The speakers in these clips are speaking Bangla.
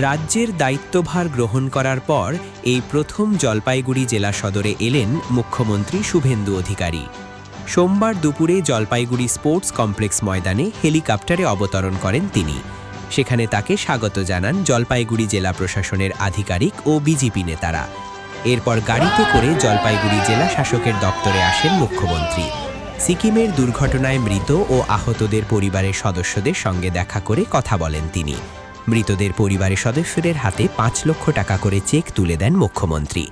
রাজ্যের দায়িত্বভার গ্রহণ করার পর এই প্রথম জলপাইগুড়ি জেলা সদরে এলেন মুখ্যমন্ত্রী শুভেন্দু অধিকারী। সোমবার দুপুরে জলপাইগুড়ি স্পোর্টস কমপ্লেক্স ময়দানে হেলিকপ্টারে অবতরণ করেন তিনি। সেখানে তাকে স্বাগত জানান জলপাইগুড়ি জেলা প্রশাসনের আধিকারিক ও বিজেপি নেতারা। এরপর গাড়িতে করে জলপাইগুড়ি জেলা শাসকের দপ্তরে আসেন মুখ্যমন্ত্রী। সিকিমের দুর্ঘটনায় মৃত ও আহতদের পরিবারের সদস্যদের সঙ্গে দেখা করে কথা বলেন তিনি। মৃতদের পরিবারের সদস্যদের হাতে ৫ লক্ষ টাকা করে চেক তুলে দেন মুখ্যমন্ত্রী।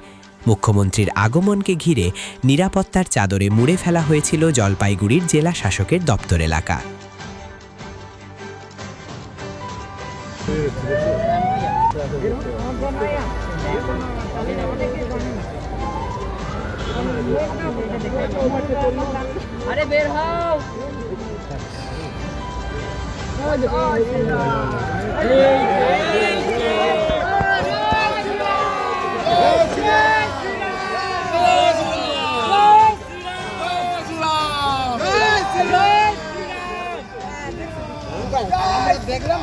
মুখ্যমন্ত্রীর আগমনকে ঘিরে নিরাপত্তার চাদরে মুড়ে ফেলা হয়েছিল জলপাইগুড়ির জেলা শাসকের দপ্তর এলাকা। আরে বের হও। দেখলাম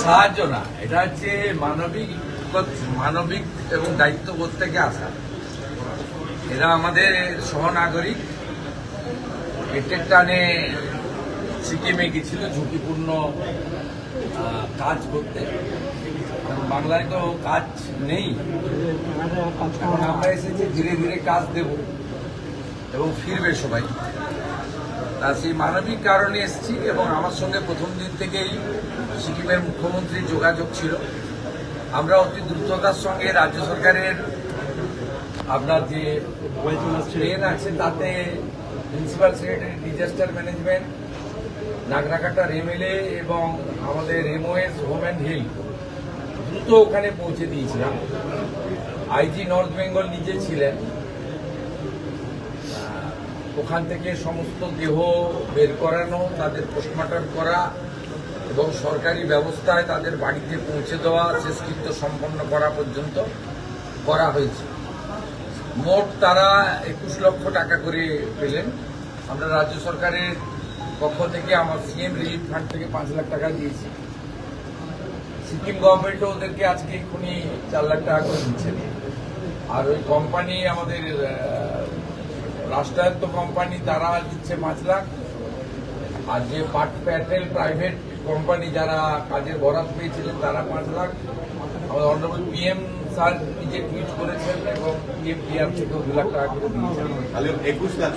সাহায্য না, এটা হচ্ছে মানবিক এবং দায়িত্ববোধ থেকে আসা। এরা আমাদের সহনাগরিক। পেটের টানে সিকিমে গেছিল ঝুঁকিপূর্ণ কাজ করতে, কারণ বাংলায় তো কাজ নেই। এখন আমরা এসেছি ধীরে ধীরে কাজ দেব এবং ফিরবে সবাই। তা সেই মানবিক কারণে এসেছি এবং আমার সঙ্গে প্রথম দিন থেকেই সিকিমের মুখ্যমন্ত্রীর যোগাযোগ ছিল। আমরা অতি দ্রুততার সঙ্গে রাজ্য সরকারের আপনার যে ট্রেন আছে তাতে প্রিন্সিপাল সেক্রেটারি ডিজাস্টার ম্যানেজমেন্ট, নাগরাকাটার এমএলএ এবং আমাদের এমওএস হোম অ্যান্ড হিল দ্রুত ওখানে পৌঁছে দিয়েছিলাম। আইজি নর্থ বেঙ্গল নিজে ছিলেন। ওখান থেকে সমস্ত দেহ বের করানো, তাদের পোস্টমর্টম করা এবং সরকারি ব্যবস্থায় তাদের বাড়িতে পৌঁছে দেওয়া, শেষকৃত্য সম্পন্ন করা পর্যন্ত করা হয়েছে। মোট তারা ২১ লক্ষ টাকা করে পেলেন। আমরা রাজ্য সরকারের পক্ষ থেকে আমার সিএম রিলিফ ফান্ড থেকে ৫ লাখ টাকা দিয়েছি। সিকিম গভর্নমেন্টও ওদেরকে আজকে এক্ষুনি ৪ লাখ টাকা করে দিচ্ছেন। আর ওই কোম্পানি আমাদের রাষ্ট্রায়ত্ত কোম্পানি তারা দিচ্ছে ৫ লাখ। আর যে প্যাটেল প্রাইভেট কোম্পানি যারা কাজের বরাত পেয়েছিলেন তারা ৫ লাখ। আমাদের অনারেবল পিএম স্যার নিজে টুইট করেছেন এবং পিএম পিআর থেকেও ২ লাখ টাকা করে দিয়েছেন। ২১ লাখ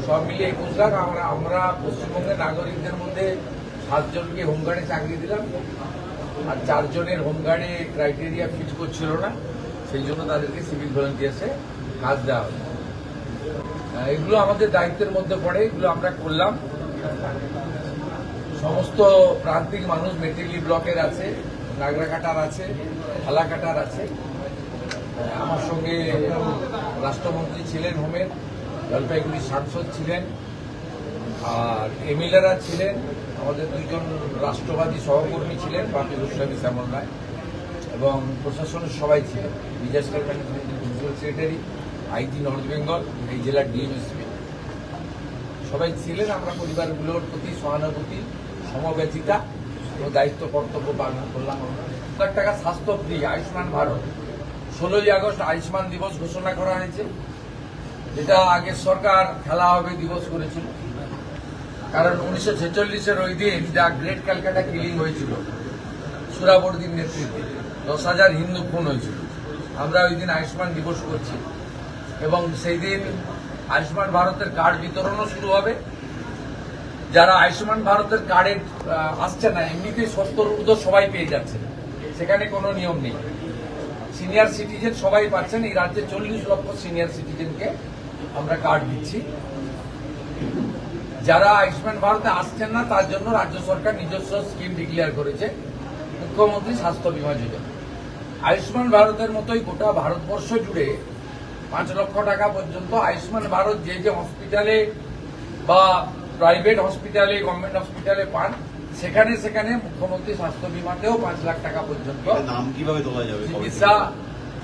সব মিলিয়ে ২১ লাখ। আমরা পশ্চিমবঙ্গের নাগরিকদের মধ্যে ৭ জনকে হোমগার্ডে চাকরি দিলাম, আর ৪ জনের হোমগার্ডে ক্রাইটেরিয়া ফিট করছিল না, সেই জন্য তাদেরকে সিভিল ভলেন্টিয়ার্সে কাজ দেওয়া হলো। এগুলো আমাদের দায়িত্বের মধ্যে পড়ে, এগুলো আমরা করলাম। সমস্ত প্রান্তিক মানুষ মেটেলি ব্লকের আছে, নাগরাকাটার আছে, ফালাকাটার আছে। আমার সঙ্গে রাষ্ট্রমন্ত্রী ছিলেন হোমের, জলপাইগুড়ির সাংসদ ছিলেন, আর এমএলএরা ছিলেন, আমাদের ২ জন রাষ্ট্রবাদী সহকর্মী ছিলেন, বাপি গোস্বামী, শ্যামল রায়, এবং প্রশাসনের সবাই ছিলেন। ডিজাস্টার ম্যানেজমেন্টের principal secretary, IG north Bengal, এই জেলার ডিএমএসপি সবাই ছিলেন। আমরা পরিবারগুলোর প্রতি সহানুভূতি, সমব্যথিতা ও দায়িত্ব কর্তব্য পালন করলাম। ১ লাখ টাকা স্বাস্থ্য ফ্রি, আয়ুষ্মান ভারত। ১৬ই আগস্ট আয়ুষ্মান দিবস ঘোষণা করা হয়েছে, যেটা আগের সরকার খেলা হবে দিবস করেছিল। কারণ ১৯৪৬-এর ওই দিন যা গ্রেট ক্যালকাটা কিলিং হয়েছিল সুরাবর্দির নেতৃত্বে, ১০,০০০ হিন্দু খুন হয়েছিল। আমরা ওই দিন আয়ুষ্মান দিবস করছি এবং সেই দিন আয়ুষ্মান ভারতের কার্ড বিতরণও শুরু হবে। যারা আয়ুষ্মান ভারতের কার্ডে আসছে না, এমনিতেই ৭০ ঊর্ধ্ব সবাই পেয়ে যাচ্ছে, সেখানে কোনো নিয়ম নেই। সিনিয়র সিটিজেন সবাই পাচ্ছেন। এই রাজ্যে ৪০ লক্ষ সিনিয়র সিটিজেনকে আমরা কার্ড দিচ্ছি। যারা আয়ুষ্মান ভারতে আসছেন না তার জন্য রাজ্য সরকার নিজস্ব স্কিম ডিক্লেয়ার করেছে, মুখ্যমন্ত্রী স্বাস্থ্য বীমা যোজনা। আয়ুষ্মান ভারতের মতোই গোটা ভারতবর্ষ জুড়ে ৫ লক্ষ টাকা পর্যন্ত আয়ুষ্মান ভারত যে যে হসপিটালে বা প্রাইভেট হসপিটালে, গভর্নমেন্ট হসপিটালে পান, সেখানে সেখানে মুখ্যমন্ত্রী স্বাস্থ্য বিমাতেও 5 লাখ টাকা পর্যন্ত নাম কিভাবে তোলা যাবে, কবে থেকে? চিকিৎসা।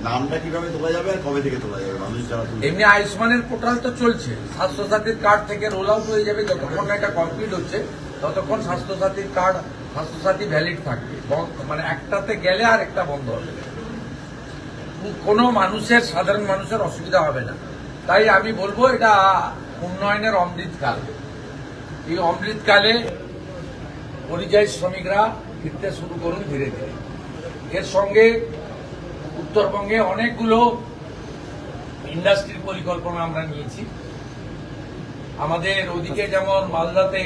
নামটা কিভাবে তোলা যাবে আর কবে থেকে তোলা যাবে? মানুষ যারা তুলবে। এমনি আয়ুষ্মানের পোর্টাল তো চলছে, স্বাস্থ্যসাথীর কার্ড থেকে রোল আউট হয়ে যাবে। যতক্ষণ না এটা কমপ্লিট হচ্ছে ততক্ষণ স্বাস্থ্যসাথীর কার্ড, স্বাস্থ্যসাথী ভ্যালিড থাকবে। মানে একটাতে গেলে আর একটা বন্ধ হবে, কোনো মানুষের, সাধারণ মানুষের অসুবিধা হবে না। তাই আমি বলবো এটা উন্নয়নের অমৃতকাল। এই অমৃতকালে পরিযায়ী শ্রমিকরা ফিরতে শুরু করুন ধীরে ধীরে। এর সঙ্গে উত্তরবঙ্গে অনেকগুলো ইন্ডাস্ট্রির পরিকল্পনা আমরা নিয়েছি। আমাদের ওদিকে যেমন মালদাতে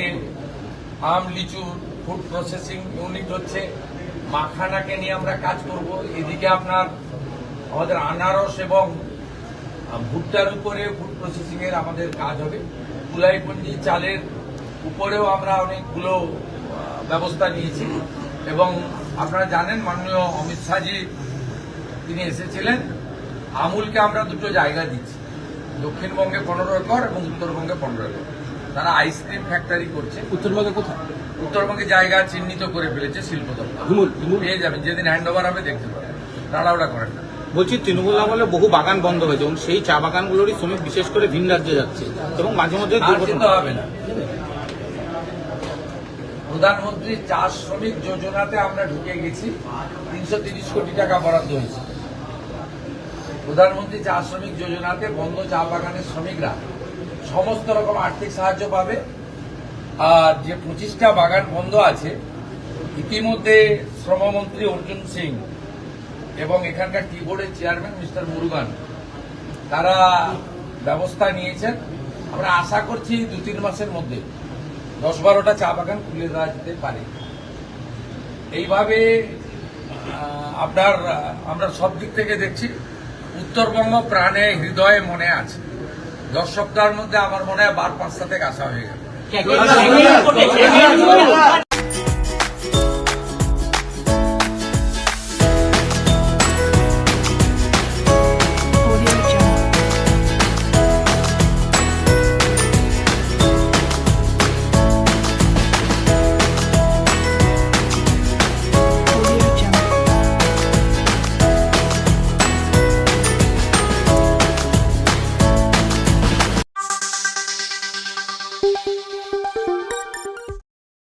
আম লিচু ফুড প্রসেসিং ইউনিট হচ্ছে, মাখানাকে নিয়ে আমরা কাজ করব। এদিকে আপনার আমাদের আনারস এবং ভুট্টার উপরে ফুড প্রসেসিং এর আমাদের কাজ হবে। কুলাইপঞ্জি চালের উপরেও আমরা অনেকগুলো ব্যবস্থা নিয়েছি। এবং আপনারা জানেন মাননীয় অমিত শাহজি তিনি এসেছিলেন, আমুলকে আমরা দুটো জায়গা দিচ্ছি, দক্ষিণবঙ্গে 15 একর এবং উত্তরবঙ্গে 15 একর। তারা আইসক্রিম ফ্যাক্টরি করছে। উত্তরবঙ্গে কোথায়? উত্তরবঙ্গে জায়গা চিহ্নিত করে ফেলেছে শিল্প দপ্তর। পেয়ে যাবেন, যেদিন হ্যান্ড ওভার হবে দেখতে পাবেন। তাড়াহুড়া করেন না। বলছি, তৃণমূল আমলে বহু বাগান বন্ধ হয়েছে এবং সেই চা বাগানগুলোরই শ্রমিক বিশেষ করে ভিন রাজ্যে যাচ্ছে এবং মাঝে মধ্যে আর দুর্ঘটনা যেতে হবে না। প্রধানমন্ত্রী চা শ্রমিক যোজনাতে আমরা ঢুকে গেছি, 330 কোটি টাকা বরাদ্দ হয়েছে। প্রধানমন্ত্রী চা শ্রমিক যোজনাতে বন্ধ চা বাগানের শ্রমিকরা সমস্ত রকম আর্থিক সাহায্য পাবে। আর যে 25টা বাগান বন্ধ আছে, ইতিমধ্যে শ্রমমন্ত্রী অর্জুন সিং এবং এখানকার টি বোর্ডের চেয়ারম্যান মিস্টার মুরুগান তারা ব্যবস্থা নিয়েছেন। আমরা আশা করছি 2-3 মাসের মধ্যে 10-12টা চা বাগান খুলে দেওয়া যেতে পারে। এইভাবে আমরা সব দিক থেকে দেখছি উত্তরবঙ্গ প্রাণে, হৃদয়ে, মনে আছে। 10 সপ্তাহের মধ্যে আমার মনে হয় 5-6টা থেকে আসা হয়ে গেল।